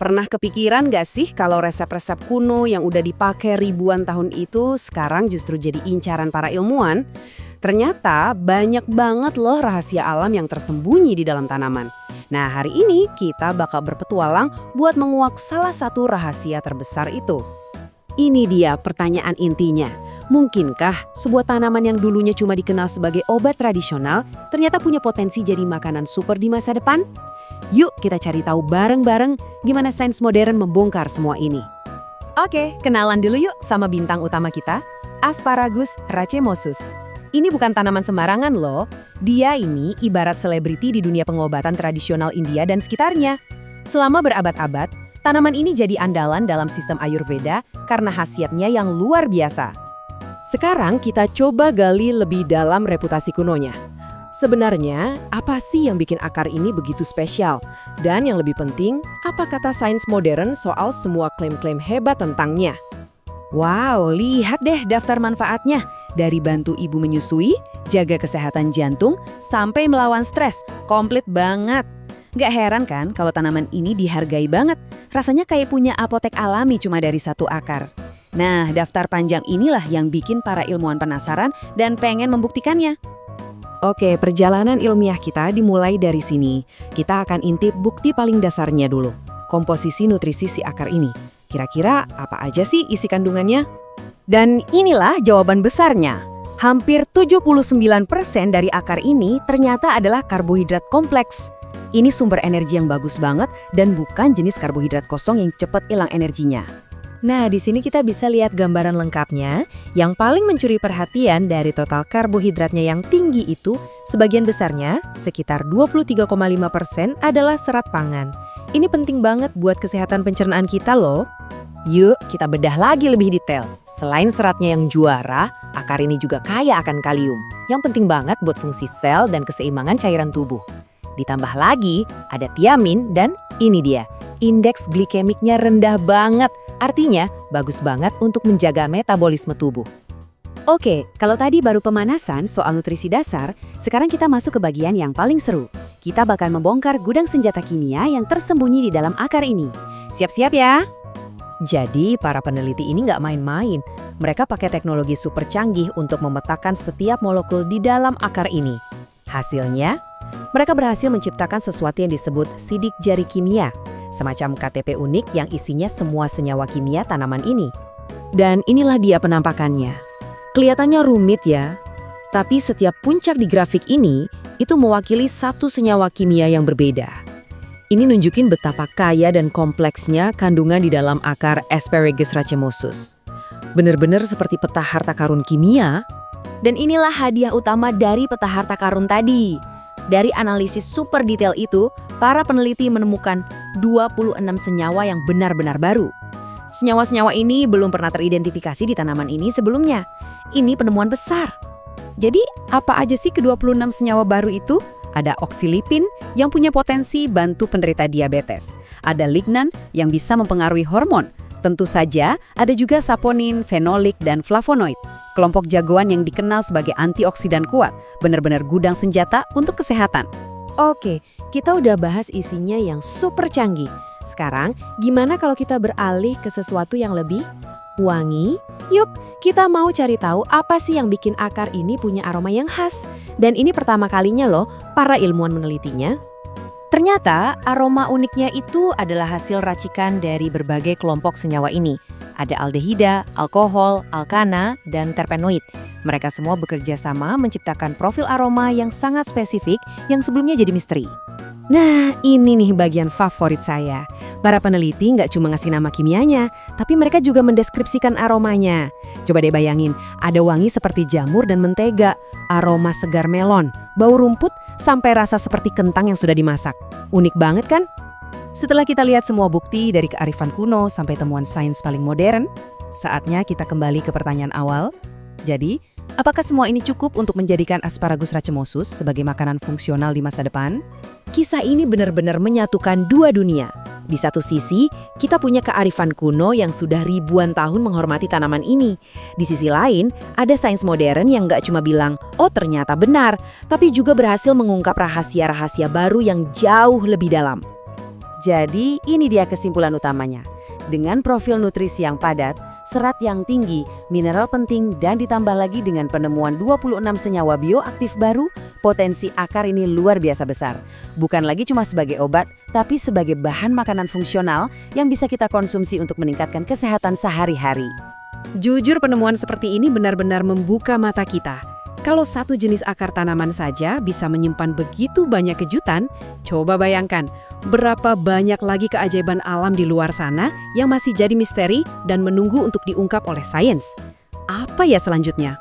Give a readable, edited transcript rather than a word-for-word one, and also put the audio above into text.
Pernah kepikiran gak sih kalau resep-resep kuno yang udah dipakai ribuan tahun itu sekarang justru jadi incaran para ilmuwan? Ternyata banyak banget loh rahasia alam yang tersembunyi di dalam tanaman. Nah, hari ini kita bakal berpetualang buat menguak salah satu rahasia terbesar itu. Ini dia pertanyaan intinya. Mungkinkah sebuah tanaman yang dulunya cuma dikenal sebagai obat tradisional ternyata punya potensi jadi makanan super di masa depan? Yuk kita cari tahu bareng-bareng gimana sains modern membongkar semua ini. Oke, kenalan dulu yuk sama bintang utama kita, Asparagus racemosus. Ini bukan tanaman sembarangan loh. Dia ini ibarat selebriti di dunia pengobatan tradisional India dan sekitarnya. Selama berabad-abad, tanaman ini jadi andalan dalam sistem Ayurveda karena khasiatnya yang luar biasa. Sekarang kita coba gali lebih dalam reputasi kunonya. Sebenarnya, apa sih yang bikin akar ini begitu spesial? Dan yang lebih penting, apa kata sains modern soal semua klaim-klaim hebat tentangnya? Wow, lihat deh daftar manfaatnya. Dari bantu ibu menyusui, jaga kesehatan jantung, sampai melawan stres. Komplit banget. Gak heran kan kalau tanaman ini dihargai banget. Rasanya kayak punya apotek alami cuma dari satu akar. Nah, daftar panjang inilah yang bikin para ilmuwan penasaran dan pengen membuktikannya. Oke, perjalanan ilmiah kita dimulai dari sini. Kita akan intip bukti paling dasarnya dulu. Komposisi nutrisi si akar ini. Kira-kira apa aja sih isi kandungannya? Dan inilah jawaban besarnya. Hampir 79% dari akar ini ternyata adalah karbohidrat kompleks. Ini sumber energi yang bagus banget dan bukan jenis karbohidrat kosong yang cepat hilang energinya. Nah, di sini kita bisa lihat gambaran lengkapnya. Yang paling mencuri perhatian dari total karbohidratnya yang tinggi itu, sebagian besarnya, sekitar 23,5% adalah serat pangan. Ini penting banget buat kesehatan pencernaan kita loh. Yuk, kita bedah lagi lebih detail. Selain seratnya yang juara, akar ini juga kaya akan kalium, yang penting banget buat fungsi sel dan keseimbangan cairan tubuh. Ditambah lagi, ada tiamin dan ini dia, indeks glikemiknya rendah banget. Artinya, bagus banget untuk menjaga metabolisme tubuh. Oke, kalau tadi baru pemanasan soal nutrisi dasar, sekarang kita masuk ke bagian yang paling seru. Kita bakal membongkar gudang senjata kimia yang tersembunyi di dalam akar ini. Siap-siap ya? Jadi, para peneliti ini nggak main-main. Mereka pakai teknologi super canggih untuk memetakan setiap molekul di dalam akar ini. Hasilnya, mereka berhasil menciptakan sesuatu yang disebut sidik jari kimia. Semacam KTP unik yang isinya semua senyawa kimia tanaman ini. Dan inilah dia penampakannya. Kelihatannya rumit ya, tapi setiap puncak di grafik ini itu mewakili satu senyawa kimia yang berbeda. Ini nunjukin betapa kaya dan kompleksnya kandungan di dalam akar Asparagus racemosus. Bener-bener seperti peta harta karun kimia. Dan inilah hadiah utama dari peta harta karun tadi. Dari analisis super detail itu, para peneliti menemukan 26 senyawa yang benar-benar baru. Senyawa-senyawa ini belum pernah teridentifikasi di tanaman ini sebelumnya. Ini penemuan besar. Jadi, apa aja sih ke-26 senyawa baru itu? Ada oksilipin yang punya potensi bantu penderita diabetes. Ada lignan yang bisa mempengaruhi hormon. Tentu saja, ada juga saponin, fenolik, dan flavonoid. Kelompok jagoan yang dikenal sebagai antioksidan kuat. Benar-benar gudang senjata untuk kesehatan. Oke, kita udah bahas isinya yang super canggih. Sekarang, gimana kalau kita beralih ke sesuatu yang lebih wangi? Yuk, kita mau cari tahu apa sih yang bikin akar ini punya aroma yang khas. Dan ini pertama kalinya loh, para ilmuwan menelitinya. Ternyata, aroma uniknya itu adalah hasil racikan dari berbagai kelompok senyawa ini. Ada aldehida, alkohol, alkana, dan terpenoid. Mereka semua bekerja sama menciptakan profil aroma yang sangat spesifik yang sebelumnya jadi misteri. Nah, ini nih bagian favorit saya. Para peneliti nggak cuma ngasih nama kimianya, tapi mereka juga mendeskripsikan aromanya. Coba deh bayangin, ada wangi seperti jamur dan mentega, aroma segar melon, bau rumput, sampai rasa seperti kentang yang sudah dimasak. Unik banget kan? Setelah kita lihat semua bukti dari kearifan kuno sampai temuan sains paling modern, saatnya kita kembali ke pertanyaan awal. Jadi, apakah semua ini cukup untuk menjadikan Asparagus racemosus sebagai makanan fungsional di masa depan? Kisah ini benar-benar menyatukan dua dunia. Di satu sisi, kita punya kearifan kuno yang sudah ribuan tahun menghormati tanaman ini. Di sisi lain, ada sains modern yang nggak cuma bilang, oh ternyata benar, tapi juga berhasil mengungkap rahasia-rahasia baru yang jauh lebih dalam. Jadi, ini dia kesimpulan utamanya. Dengan profil nutrisi yang padat, serat yang tinggi, mineral penting, dan ditambah lagi dengan penemuan 26 senyawa bioaktif baru, potensi akar ini luar biasa besar. Bukan lagi cuma sebagai obat, tapi sebagai bahan makanan fungsional yang bisa kita konsumsi untuk meningkatkan kesehatan sehari-hari. Jujur penemuan seperti ini benar-benar membuka mata kita. Kalau satu jenis akar tanaman saja bisa menyimpan begitu banyak kejutan, coba bayangkan berapa banyak lagi keajaiban alam di luar sana yang masih jadi misteri dan menunggu untuk diungkap oleh sains. Apa ya selanjutnya?